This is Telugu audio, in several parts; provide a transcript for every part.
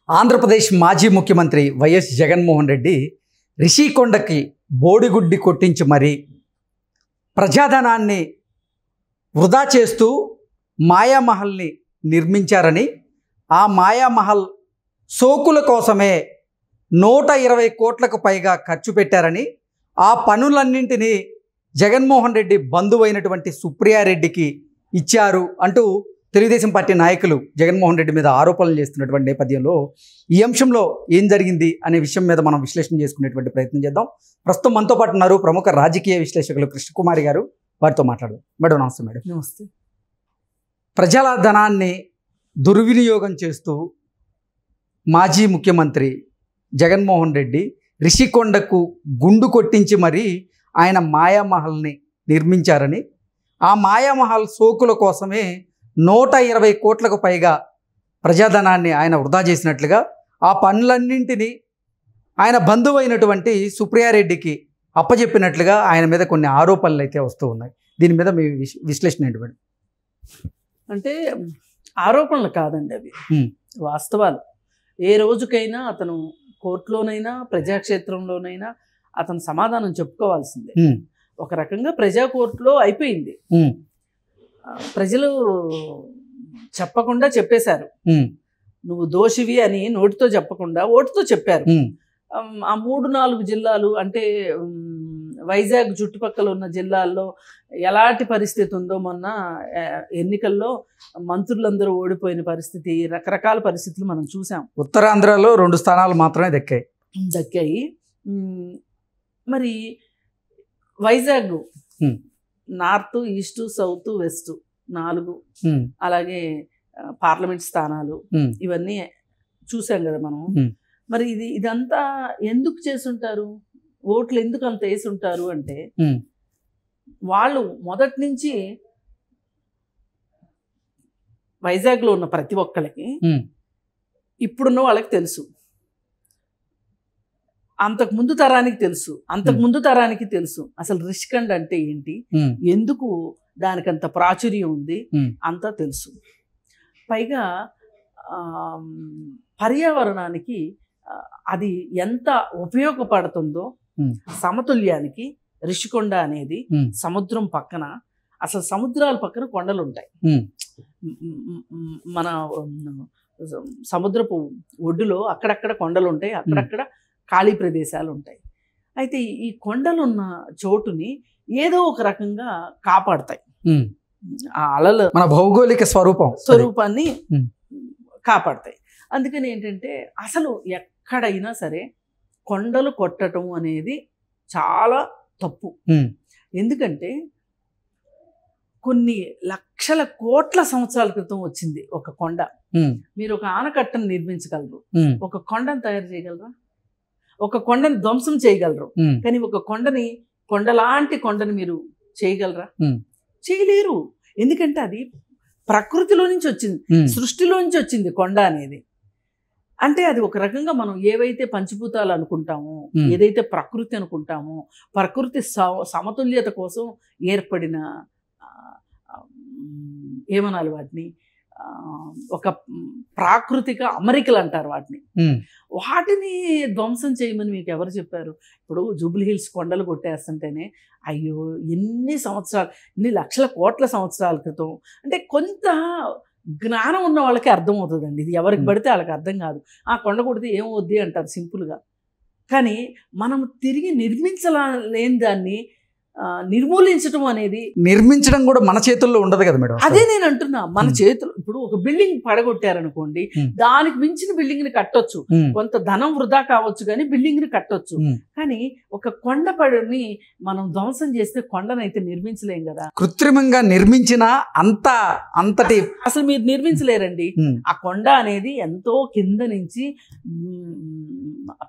ఆంధ్రప్రదేశ్ మాజీ ముఖ్యమంత్రి వైఎస్ జగన్మోహన్ రెడ్డి రిషికొండకి బోడిగుడ్డి కొట్టించి మరీ ప్రజాధనాన్ని వృధా చేస్తూ మాయామహల్ని నిర్మించారని, ఆ మాయామహల్ సోకుల కోసమే 120 కోట్లకు పైగా ఖర్చు పెట్టారని, ఆ పనులన్నింటినీ జగన్మోహన్ రెడ్డి బంధువైనటువంటి సుప్రియారెడ్డికి ఇచ్చారు అంటూ తెలుగుదేశం పార్టీ నాయకులు జగన్మోహన్ రెడ్డి మీద ఆరోపణలు చేస్తున్నటువంటి నేపథ్యంలో ఈ అంశంలో ఏం జరిగింది అనే విషయం మీద మనం విశ్లేషణ చేసుకునేటువంటి ప్రయత్నం చేద్దాం. ప్రస్తుతం మనతో పాటు ఉన్నారు ప్రముఖ రాజకీయ విశ్లేషకులు కృష్ణకుమారి గారు. వారితో మాట్లాడదాం. మేడం నమస్తే. మేడం నమస్తే. ప్రజల ధనాన్ని దుర్వినియోగం చేస్తూ మాజీ ముఖ్యమంత్రి జగన్మోహన్ రెడ్డి రిషికొండకు గుండు కొట్టించి మరీ ఆయన మాయామహల్ని నిర్మించారని, ఆ మాయామహల్ సోకుల కోసమే 120 కోట్లకు పైగా ప్రజాధనాన్ని ఆయన వృధా చేసినట్లుగా, ఆ పనులన్నింటినీ ఆయన బంధువైనటువంటి సుప్రియారెడ్డికి అప్పచెప్పినట్లుగా ఆయన మీద కొన్ని ఆరోపణలు అయితే వస్తూ ఉన్నాయి. దీని మీద మీ విశ్లేషణ ఏంటి మేడం? అంటే ఆరోపణలు కాదండి, అవి వాస్తవాలు. ఏ రోజుకైనా అతను కోర్టులోనైనా ప్రజాక్షేత్రంలోనైనా అతను సమాధానం చెప్పుకోవాల్సిందే. ఒక రకంగా ప్రజా కోర్టులో అయిపోయింది. ప్రజలు చెప్పకుండా చెప్పేశారు, నువ్వు దోషివి అని నోటితో చెప్పకుండా ఓటుతో చెప్పారు. ఆ 3-4 జిల్లాలు అంటే వైజాగ్ చుట్టుపక్కల ఉన్న జిల్లాల్లో ఎలాంటి పరిస్థితి ఉందో, మొన్న ఎన్నికల్లో మంత్రులందరూ ఓడిపోయిన పరిస్థితి, రకరకాల పరిస్థితులు మనం చూసాం. ఉత్తరాంధ్రలో 2 స్థానాలు మాత్రమే దక్కాయి. మరి Vizag north, east, south, west 4, అలాగే పార్లమెంట్ స్థానాలు, ఇవన్నీ చూసాం కదా మనం. మరి ఇదంతా ఎందుకు చేసుంటారు? ఓట్లు ఎందుకు అంత వేసుంటారు అంటే, వాళ్ళు మొదటి నుంచి వైజాగ్లో ఉన్న ప్రతి ఒక్కరికి, ఇప్పుడున్న వాళ్ళకి తెలుసు, అంతకుముందు తరానికి తెలుసు, అంతకుముందు తరానికి తెలుసు అసలు రిషికొండ అంటే ఏంటి, ఎందుకు దానికంత ప్రాచుర్యం ఉంది, అంతా తెలుసు. పైగా పర్యావరణానికి అది ఎంత ఉపయోగపడుతుందో, సమతుల్యానికి రిషికొండ అనేది సముద్రం పక్కన, అసలు సముద్రాల పక్కన కొండలు ఉంటాయి. మన సముద్రపు ఒడ్డులో అక్కడక్కడ కొండలు ఉంటాయి, అక్కడక్కడ ఖాళీ ప్రదేశాలు ఉంటాయి. అయితే ఈ కొండలున్న చోటుని ఏదో ఒక రకంగా కాపాడతాయి. ఆ అలలు మన భౌగోళిక స్వరూపాన్ని కాపాడతాయి. అందుకని ఏంటంటే, అసలు ఎక్కడైనా సరే కొండలు కొట్టడం అనేది చాలా తప్పు. ఎందుకంటే కొన్ని లక్షల కోట్ల సంవత్సరాల క్రితం వచ్చింది ఒక కొండ. మీరు ఒక ఆనకట్టను నిర్మించగలరు, ఒక కొండను తయారు చేయగలరా? ఒక కొండని ధ్వంసం చేయగలరు, కానీ ఒక కొండలాంటి కొండని మీరు చేయగలరా? చేయలేరు. ఎందుకంటే అది ప్రకృతిలో నుంచి వచ్చింది, సృష్టిలో నుంచి వచ్చింది కొండ అనేది. అంటే అది ఒక రకంగా మనం ఏవైతే పంచభూతాలు అనుకుంటామో, ఏదైతే ప్రకృతి అనుకుంటామో, ప్రకృతి సమతుల్యత కోసం ఏర్పడిన, ఏమనాలి వాటిని, ఒక ప్రాకృతిక అమరికలు అంటారు వాటిని. వాటిని ధ్వంసం చేయమని మీకు ఎవరు చెప్పారు? ఇప్పుడు జూబ్లీ హిల్స్ కొండలు కొట్టేస్తుంటేనే అయ్యో ఎన్ని లక్షల కోట్ల సంవత్సరాల క్రితం అంటే కొంత జ్ఞానం ఉన్న వాళ్ళకి అర్థమవుతుందండి. ఇది ఎవరికి పడితే వాళ్ళకి అర్థం కాదు. ఆ కొండ కొడితే ఏమవుద్ది అంటారు సింపుల్గా. కానీ మనం తిరిగి నిర్మించలేని దాన్ని నిర్మూలించడం అనేది, నిర్మించడం కూడా మన చేతుల్లో ఉండదు కదా మేడం. అదే నేను అంటున్నా, మన చేతులు. ఇప్పుడు ఒక బిల్డింగ్ పడగొట్టారనుకోండి, దానికి మించిన బిల్డింగ్ ని కట్టొచ్చు, కొంత ధనం వృధా కావచ్చు, కానీ బిల్డింగ్ ని కట్టొచ్చు. కానీ ఒక కొండ పడిని మనం ధ్వంసం చేస్తే కొండనైతే నిర్మించలేం కదా. కృత్రిమంగా నిర్మించిన అంతటి అసలు మీరు నిర్మించలేరండి. ఆ కొండ అనేది ఎంతో కింద నుంచి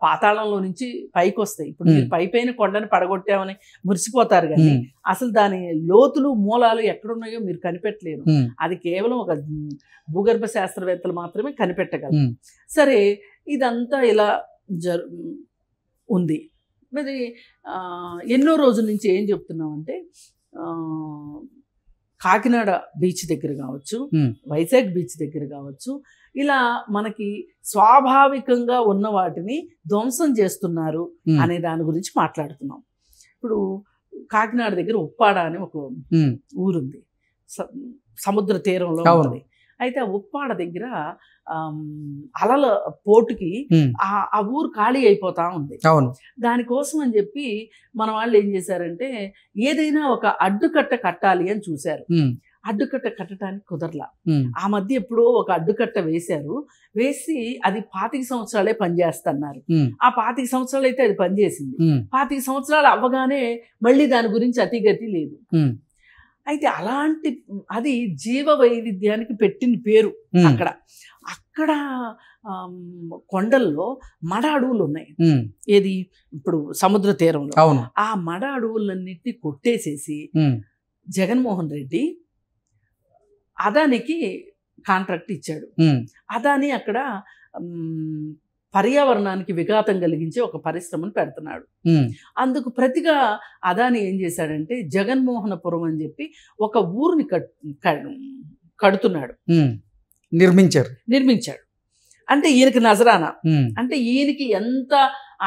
పాతాళంలో నుంచి పైకి వస్తాయి. ఇప్పుడు మీరు పైపైన కొండని పడగొట్టామని మురిసిపోతారు, కానీ అసలు దాని లోతులు మూలాలు ఎక్కడున్నాయో మీరు కనిపెట్టలేరు. అది కేవలం ఒక భూగర్భ శాస్త్రవేత్తలు మాత్రమే కనిపెట్టగలరు. సరే, ఇదంతా ఇలా ఉంది. మరి ఎన్నో రోజుల నుంచి ఏం చెప్తున్నామంటే, కాకినాడ బీచ్ దగ్గర కావచ్చు, వైజాగ్ బీచ్ దగ్గర కావచ్చు, ఇలా మనకి స్వాభావికంగా ఉన్న వాటిని ధ్వంసం చేస్తున్నారు అనే దాని గురించి మాట్లాడుతున్నాం. ఇప్పుడు కాకినాడ దగ్గర ఉప్పాడ అని ఒక ఊరుంది, సముద్ర తీరంలో ఉంది. అయితే ఆ ఉప్పాడ దగ్గర అలల పోటుకి ఆ ఊరు ఖాళీ అయిపోతా ఉంది. దానికోసం అని చెప్పి మన వాళ్ళు ఏం చేశారంటే ఏదైనా ఒక అడ్డుకట్ట కట్టాలి అని చూశారు. అడ్డుకట్ట కట్టడానికి కుదరలా. ఆ మధ్య ఎప్పుడో ఒక అడ్డుకట్ట వేశారు. వేసి అది 25 సంవత్సరాలే పనిచేస్తున్నారు. ఆ 25 సంవత్సరాలు అయితే అది పనిచేసింది. 25 సంవత్సరాలు అవ్వగానే మళ్ళీ దాని గురించి అతిగతి లేదు. అయితే అలాంటి అది జీవ వైవిధ్యానికి పెట్టిన పేరు. అక్కడ కొండల్లో మడ అడవులు ఉన్నాయి. ఏది ఇప్పుడు సముద్ర తీరంలో ఆ మడ అడవులన్నిటిని కొట్టేసేసి జగన్మోహన్ రెడ్డి అదానికి కాంట్రాక్ట్ ఇచ్చాడు. అదాని అక్కడ పర్యావరణానికి విఘాతం కలిగించే ఒక పరిశ్రమను పెడుతున్నాడు. అందుకు ప్రతిగా అదాని ఏం చేశాడంటే జగన్మోహనపురం అని చెప్పి ఒక ఊరిని కడుతున్నాడు, నిర్మించాడు. అంటే ఈయనకి నజరానా, అంటే ఈయనకి ఎంత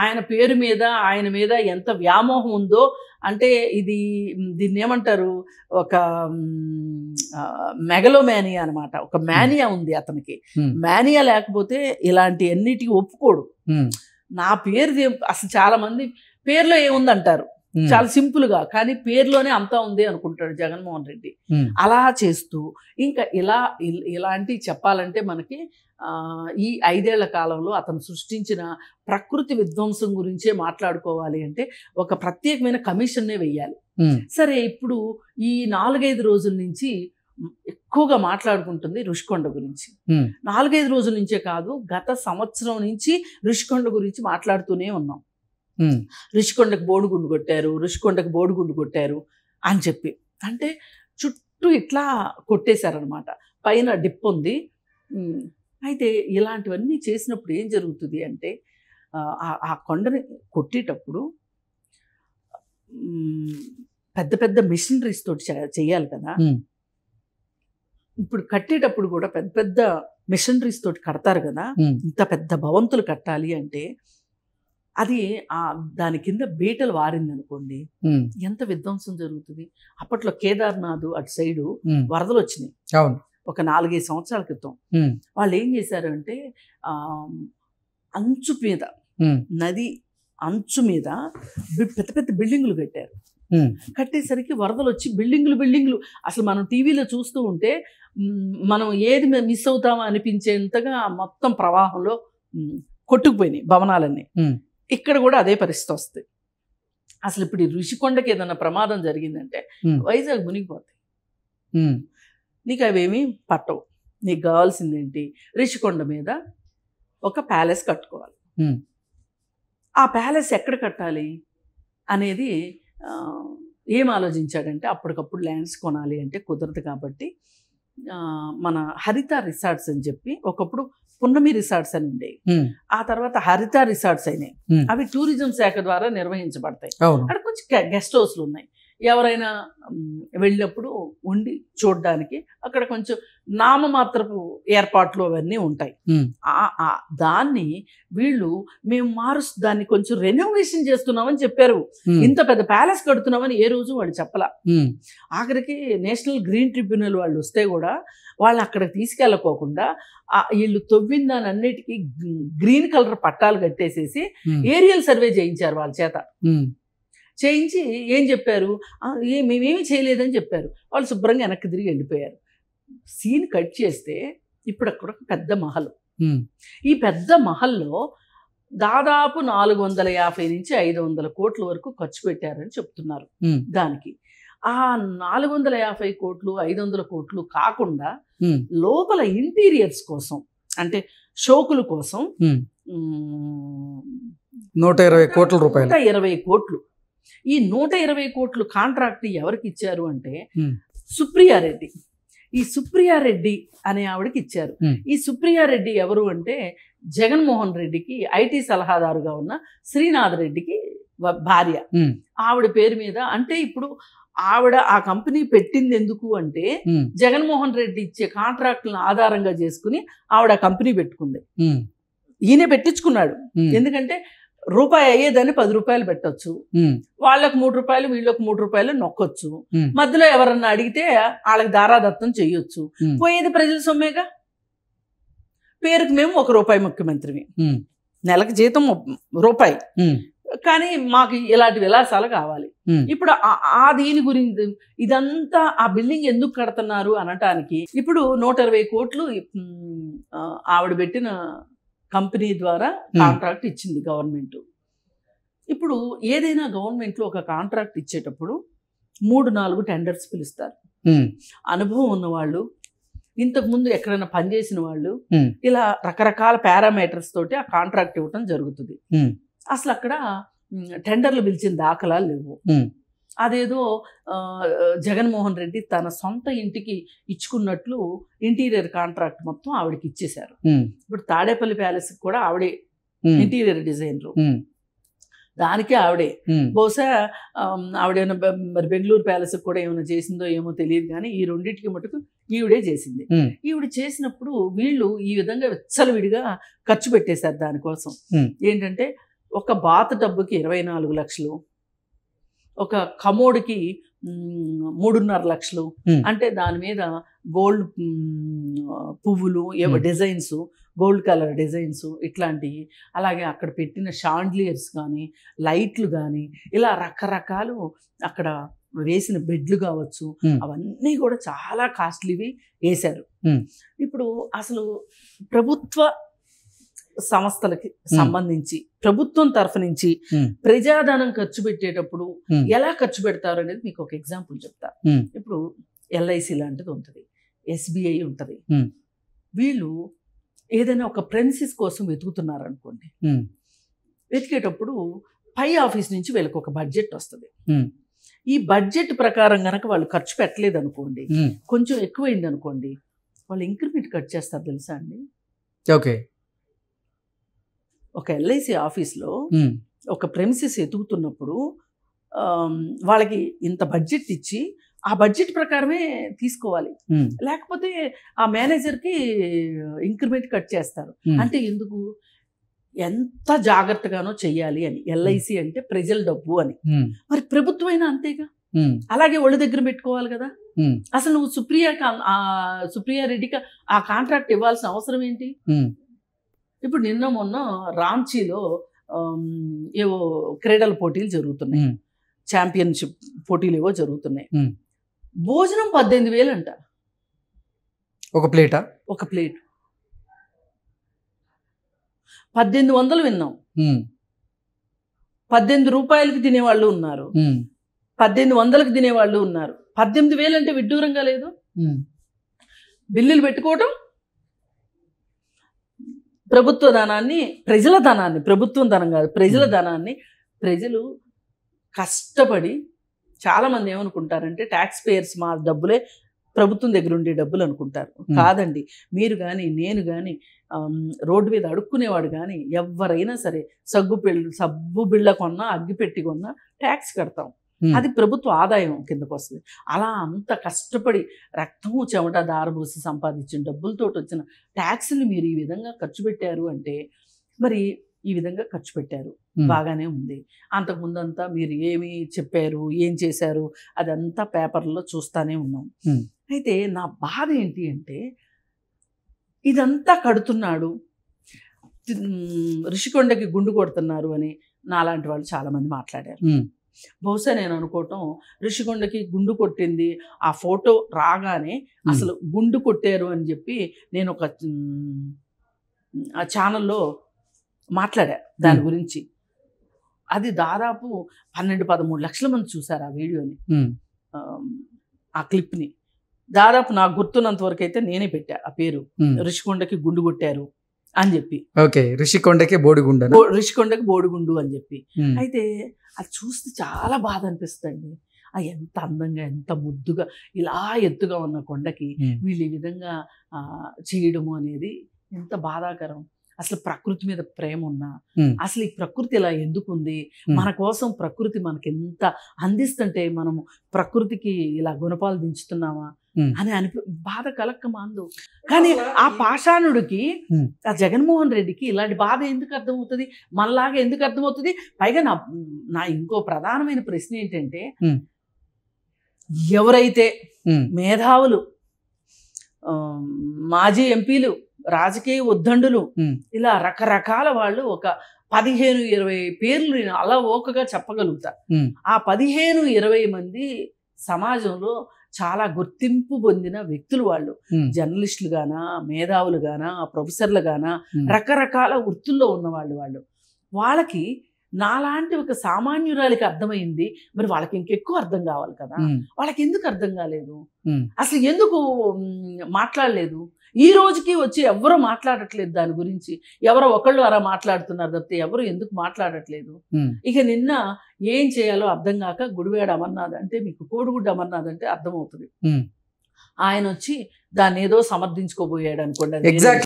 ఆయన పేరు మీద ఆయన మీద ఎంత వ్యామోహం ఉందో. అంటే దీన్ని ఏమంటారు, ఒక మెగలోమానియా అనమాట. ఒక మానియా ఉంది అతనికి. మానియా లేకపోతే ఇలాంటి అన్నిటికీ ఒప్పుకోడు. నా పేరు అసలు చాలా మంది పేర్లో ఏముందంటారు, చాలా సింపుల్ గా, కానీ పేర్లోనే అంతా ఉంది అనుకుంటాడు జగన్మోహన్ రెడ్డి. అలా చేస్తూ ఇంకా ఇలాంటి చెప్పాలంటే మనకి ఈ 5 ఏళ్ల కాలంలో అతను సృష్టించిన ప్రకృతి విధ్వంసం గురించే మాట్లాడుకోవాలి అంటే ఒక ప్రత్యేకమైన కమిషన్నే వెయ్యాలి. సరే, ఇప్పుడు ఈ 4-5 రోజుల నుంచి ఎక్కువగా మాట్లాడుకుంటుంది ఋషికొండ గురించి. 4-5 రోజుల నుంచే కాదు, గత సంవత్సరం నుంచి ఋషికొండ గురించి మాట్లాడుతూనే ఉన్నాం. ఋషికొండకు బోడిగుండు కొట్టారు అని చెప్పి, అంటే చుట్టూ ఇట్లా కొట్టేశారనమాట. పైన డిప్ ఉంది. అయితే ఇలాంటివన్నీ చేసినప్పుడు ఏం జరుగుతుంది అంటే ఆ కొండని కొట్టేటప్పుడు పెద్ద పెద్ద మెషినరీస్ తోటి చేయాలి కదా. ఇప్పుడు కట్టేటప్పుడు కూడా పెద్ద పెద్ద మెషినరీస్ తోటి కడతారు కదా. ఇంత పెద్ద భవంతులు కట్టాలి అంటే అది దాని కింద బీటలు వారిందనుకోండి, ఎంత విధ్వంసం జరుగుతుంది. అప్పట్లో కేదార్నాథ్ అటు సైడు వరదలు వచ్చినాయి ఒక 4-5 సంవత్సరాల క్రితం. వాళ్ళు ఏం చేశారు అంటే అంచు మీద, నది అంచు మీద పెద్ద పెద్ద బిల్డింగులు కట్టారు. కట్టేసరికి వరదలు వచ్చి బిల్డింగులు అసలు మనం టీవీలో చూస్తూ ఉంటే మనం ఏది మిస్ అవుతామో అనిపించేంతగా మొత్తం ప్రవాహంలో కొట్టుకుపోయినాయి భవనాలన్నీ. ఇక్కడ కూడా అదే పరిస్థితి వస్తుంది. అసలు ఇప్పుడు ఋషికొండకి ఏదైనా ప్రమాదం జరిగిందంటే వైజాగ్ మునిగిపోతాయి. నీకు అవేమీ పట్టవు. నీకు కావాల్సింది ఏంటి, ఋషికొండ మీద ఒక ప్యాలెస్ కట్టుకోవాలి. ఆ ప్యాలెస్ ఎక్కడ కట్టాలి అనేది ఏం ఆలోచించాడంటే, అప్పటికప్పుడు ల్యాండ్స్ కొనాలి అంటే కుదరదు కాబట్టి మన హరిత రిసార్ట్స్ అని చెప్పి, ఒకప్పుడు పున్నమి రిసార్ట్స్ అని ఉండేవి. ఆ తర్వాత హరిత రిసార్ట్స్ అయినాయి. అవి టూరిజం శాఖ ద్వారా నిర్వహించబడతాయి. అక్కడ కొంచెం గెస్ట్ హౌస్లు ఉన్నాయి. ఎవరైనా వెళ్ళినప్పుడు ఉండి చూడడానికి అక్కడ కొంచెం నామమాత్రపు ఏర్పాట్లు అవన్నీ ఉంటాయి. దాన్ని వీళ్ళు మేము దాన్ని కొంచెం రెనోవేషన్ చేస్తున్నామని చెప్పారు. ఇంత పెద్ద ప్యాలెస్ కడుతున్నామని ఏ రోజు వాళ్ళు చెప్పలా. ఆఖరికి నేషనల్ గ్రీన్ ట్రిబ్యునల్ వాళ్ళు వస్తే కూడా వాళ్ళని అక్కడికి తీసుకెళ్ళకోకుండా వీళ్ళు తవ్విన దాని అన్నిటికీ గ్రీన్ కలర్ పట్టాలు కట్టేసేసి ఏరియల్ సర్వే చేయించారు వాళ్ళ చేత. చేయించి ఏం చెప్పారు, మేమేమి చేయలేదని చెప్పారు. వాళ్ళు శుభ్రంగా వెనక్కి తిరిగి వెళ్ళిపోయారు. సీన్ కట్ చేస్తే ఇప్పుడు అక్కడ ఒక పెద్ద మహల్. ఈ పెద్ద మహల్లో దాదాపు 450 నుంచి 500 కోట్ల వరకు ఖర్చు పెట్టారని చెప్తున్నారు. దానికి ఆ 450 కోట్లు 500 కోట్లు కాకుండా లోపల ఇంటీరియర్స్ కోసం, అంటే షోకుల కోసం 120 కోట్ల రూపాయలు, 120 కోట్లు. ఈ 120 కోట్లు కాంట్రాక్ట్ ఎవరికి ఇచ్చారు అంటే సుప్రియారెడ్డి. ఈ సుప్రియారెడ్డి అనే ఆవిడకి ఇచ్చారు. ఈ సుప్రియారెడ్డి ఎవరు అంటే జగన్మోహన్ రెడ్డికి ఐటీ సలహాదారుగా ఉన్న శ్రీనాథ్ రెడ్డికి భార్య. ఆవిడ పేరు మీద, అంటే ఇప్పుడు ఆవిడ ఆ కంపెనీ పెట్టింది ఎందుకు అంటే జగన్మోహన్ రెడ్డి ఇచ్చే కాంట్రాక్టులను ఆధారంగా చేసుకుని ఆవిడ ఆ కంపెనీ పెట్టుకుంది. ఈయనే పెట్టించుకున్నాడు. ఎందుకంటే రూపాయి అయ్యేదాన్ని 10 రూపాయలు పెట్టొచ్చు, వాళ్ళకు 3 రూపాయలు వీళ్ళకి 3 రూపాయలు నొక్కొచ్చు, మధ్యలో ఎవరన్నా అడిగితే వాళ్ళకి దారాదత్తం చెయ్యొచ్చు. పోయేది ప్రజల సొమ్మేగా. పేరుకి మేము 1 రూపాయి ముఖ్యమంత్రివి, నెలకు జీతం రూపాయి, కానీ మాకు ఇలాంటి విలాసాలు కావాలి. ఇప్పుడు ఆ దీని గురించి ఇదంతా ఆ బిల్డింగ్ ఎందుకు కడుతున్నారు అనటానికి ఇప్పుడు 120 కోట్లు ఆవిడ పెట్టిన కంపెనీ ద్వారా కాంట్రాక్ట్ ఇచ్చింది గవర్నమెంట్. ఇప్పుడు ఏదైనా గవర్నమెంట్లో ఒక కాంట్రాక్ట్ ఇచ్చేటప్పుడు 3-4 టెండర్స్ పిలుస్తారు. అనుభవం ఉన్నవాళ్ళు, ఇంతకుముందు ఎక్కడైనా పనిచేసిన వాళ్ళు, ఇలా రకరకాల పారామీటర్స్ తోటి ఆ కాంట్రాక్ట్ ఇవ్వటం జరుగుతుంది. అసలు అక్కడ టెండర్లు పిలిచిన దాఖలాలు లేవు. అదేదో జగన్మోహన్ రెడ్డి తన సొంత ఇంటికి ఇచ్చుకున్నట్లు ఇంటీరియర్ కాంట్రాక్ట్ మొత్తం ఆవిడకి ఇచ్చేశారు. ఇప్పుడు తాడేపల్లి ప్యాలెస్కి కూడా ఆవిడే ఇంటీరియర్ డిజైనరు, దానికే ఆవిడే. బహుశా ఆవిడేమైనా మరి బెంగళూరు ప్యాలెస్కి కూడా ఏమైనా చేసిందో ఏమో తెలియదు, కానీ ఈ రెండింటికి మటుకు ఈవిడే చేసింది. ఈవిడ చేసినప్పుడు వీళ్ళు ఈ విధంగా విచ్చలవిడిగా ఖర్చు పెట్టేశారు దానికోసం. ఏంటంటే ఒక బాత్ టబ్బుకి 24 లక్షలు, ఒక కమోడ్కి 3.5 లక్షలు, అంటే దాని మీద గోల్డ్ పువ్వులు ఏవో డిజైన్స్, గోల్డ్ కలర్ డిజైన్స్ ఇట్లాంటివి, అలాగే అక్కడ పెట్టిన షాండ్లియర్స్ కానీ లైట్లు కానీ ఇలా రకరకాలు అక్కడ వేసిన బెడ్లు కావచ్చు, అవన్నీ కూడా చాలా కాస్ట్లీవి వేశారు. ఇప్పుడు అసలు ప్రభుత్వ సంస్థలకి సంబంధించి ప్రభుత్వం తరఫు నుంచి ప్రజాధనం ఖర్చు పెట్టేటప్పుడు ఎలా ఖర్చు పెడతారు అనేది మీకు ఒక ఎగ్జాంపుల్ చెప్తా. ఇప్పుడు ఎల్ఐసి లాంటిది ఉంటుంది, ఎస్బీఐ ఉంటుంది. వీళ్ళు ఏదైనా ఒక ప్రెమిసిస్ కోసం వెతుకుతున్నారు అనుకోండి, వెతికేటప్పుడు పై ఆఫీస్ నుంచి వీళ్ళకి ఒక బడ్జెట్ వస్తుంది. ఈ బడ్జెట్ ప్రకారం కనుక వాళ్ళు ఖర్చు పెట్టలేదు అనుకోండి, కొంచెం ఎక్కువైంది అనుకోండి, వాళ్ళు ఇంక్రిమెంట్ కట్ చేస్తారు తెలుసా అండి. ఓకే. ఒక ఎల్ఐసి ఆఫీస్లో ఒక ప్రెమిసిస్ ఎతుకుతున్నప్పుడు వాళ్ళకి ఇంత బడ్జెట్ ఇచ్చి ఆ బడ్జెట్ ప్రకారమే తీసుకోవాలి, లేకపోతే ఆ మేనేజర్కి ఇంక్రిమెంట్ కట్ చేస్తారు. అంటే ఎందుకు, ఎంత జాగ్రత్తగానో చెయ్యాలి అని. ఎల్ఐసి అంటే ప్రజల డబ్బు అని, మరి ప్రభుత్వం అయినా అంతేగా, అలాగే ఒళ్ళు దగ్గర పెట్టుకోవాలి కదా. అసలు నువ్వు సుప్రియా రెడ్డికి ఆ కాంట్రాక్ట్ ఇవ్వాల్సిన అవసరం ఏంటి? ఇప్పుడు నిన్న మొన్న రాంచీలో ఏవో క్రీడల పోటీలు జరుగుతున్నాయి, ఛాంపియన్షిప్ పోటీలు ఏవో జరుగుతున్నాయి. భోజనం 18,000 అంట ఒక ప్లేటా? ఒక ప్లేట్ 1800 విన్నాం. 18 రూపాయలకి తినేవాళ్ళు ఉన్నారు, 1800కి తినేవాళ్ళు ఉన్నారు. 18,000 అంటే విడ్డూరంగా లేదు? బిల్లులు పెట్టుకోవటం, ప్రభుత్వ ధనాన్ని, ప్రజల ధనాన్ని, ప్రభుత్వం ధనం కాదు ప్రజల ధనాన్ని, ప్రజలు కష్టపడి, చాలామంది ఏమనుకుంటారంటే ట్యాక్స్ పేయర్స్ మా డబ్బులే ప్రభుత్వం దగ్గర ఉండే డబ్బులు అనుకుంటారు. కాదండి, మీరు కానీ నేను కానీ రోడ్డు మీద అడుక్కునేవాడు కానీ ఎవరైనా సరే సబ్బు బిళ్ళ కొన్నా, అగ్గిపెట్టి కొన్నా ట్యాక్స్ కడతాం. అది ప్రభుత్వ ఆదాయం కిందకు వస్తుంది. అలా అంత కష్టపడి రక్తము చెమట దారబోసి సంపాదించిన డబ్బులతో వచ్చిన ట్యాక్స్ని మీరు ఈ విధంగా ఖర్చు పెట్టారు అంటే, మరి ఈ విధంగా ఖర్చు పెట్టారు, బాగానే ఉంది. అంతకుముందంతా మీరు ఏమి చెప్పారు, ఏం చేశారు, అదంతా పేపర్లో చూస్తూనే ఉన్నాం. అయితే నా బాధ ఏంటి అంటే, ఇదంతా కడుతున్నాడు, ఋషికొండకి గుండు కొడుతున్నారు అని నాలాంటి వాళ్ళు చాలామంది మాట్లాడారు. బహుశా నేను అనుకోవటం, ఋషికొండకి గుండు కొట్టింది ఆ ఫోటో రాగానే అసలు గుండు కొట్టారు అని చెప్పి నేను ఒక ఛానల్లో మాట్లాడా దాని గురించి. అది దాదాపు 12-13 లక్షల మంది చూశారు ఆ వీడియోని, ఆ క్లిప్ని. దాదాపు నాకు గుర్తున్నంత వరకు అయితే నేనే పెట్టా ఆ పేరు, ఋషికొండకి గుండు కొట్టారు అని చెప్పి. ఓకే, ఋషికొండకి బోడిగుండు, ఋషికొండకి బోడిగుండు అని చెప్పి. అయితే అది చూస్తే చాలా బాధ అనిపిస్తుంది. ఎంత అందంగా, ఎంత ముద్దుగా, ఇలా ఎత్తుగా ఉన్న కొండకి వీళ్ళు ఈ విధంగా చేయడము అనేది ఎంత బాధాకరం. అసలు ప్రకృతి మీద ప్రేమ ఉన్నా, ఉమ్, అసలు ఈ ప్రకృతి ఇలా ఎందుకు ఉంది, ఉమ్, మన కోసం ప్రకృతి మనకి ఎంత అందిస్తుంటే మనము ప్రకృతికి ఇలా గుణపాలు దించుతున్నామా ఉమ్, అని బాధ కలక్క మాందు. కానీ ఆ పాషాణుడికి, ఉమ్, ఆ జగన్మోహన్ రెడ్డికి ఇలాంటి బాధ ఎందుకు అర్థమవుతుంది, మనలాగా ఎందుకు అర్థమవుతుంది? పైగా నా ఇంకో ప్రధానమైన ప్రశ్న ఏంటంటే, ఉమ్, ఎవరైతే ఉమ్, మేధావులు, ఆ, మాజీ ఎంపీలు, రాజకీయ ఉద్దండులు, ఉమ్, ఇలా రకరకాల వాళ్ళు ఒక 15-20 పేర్లు నేను అలా ఓకగా చెప్పగలుగుతా. ఉమ్, ఆ 15-20 మంది సమాజంలో చాలా గుర్తింపు పొందిన వ్యక్తులు వాళ్ళు. ఉమ్, జర్నలిస్టులు గానా, మేధావులు గానా, ప్రొఫెసర్లు గానా, ఉమ్, రకరకాల వృత్తుల్లో ఉన్నవాళ్ళు. వాళ్ళకి నాలాంటి ఒక సామాన్యురాలికి అర్థమైంది, మరి వాళ్ళకి ఇంకెక్కువ అర్థం కావాలి కదా. ఉమ్, వాళ్ళకి ఎందుకు అర్థం కాలేదు, ఉమ్, అసలు ఎందుకు మాట్లాడలేదు? ఈ రోజుకి వచ్చి ఎవరు మాట్లాడట్లేదు దాని గురించి. ఎవరో ఒకళ్ళు అలా మాట్లాడుతున్నారు తప్పితే ఎవరు ఎందుకు మాట్లాడట్లేదు? ఉమ్, ఇక నిన్న ఏం చేయాలో అర్థం కాక గుడివాడ అమర్నాథ్ అంటే, మీకు కోడిగుడ్డు అమర్నాథ్ అంటే అర్థమవుతుంది, ఉమ్. ఆయన వచ్చి దాన్ని ఏదో సమర్థించుకోబోయాడు అనుకోండి. ఎగ్జాక్ట్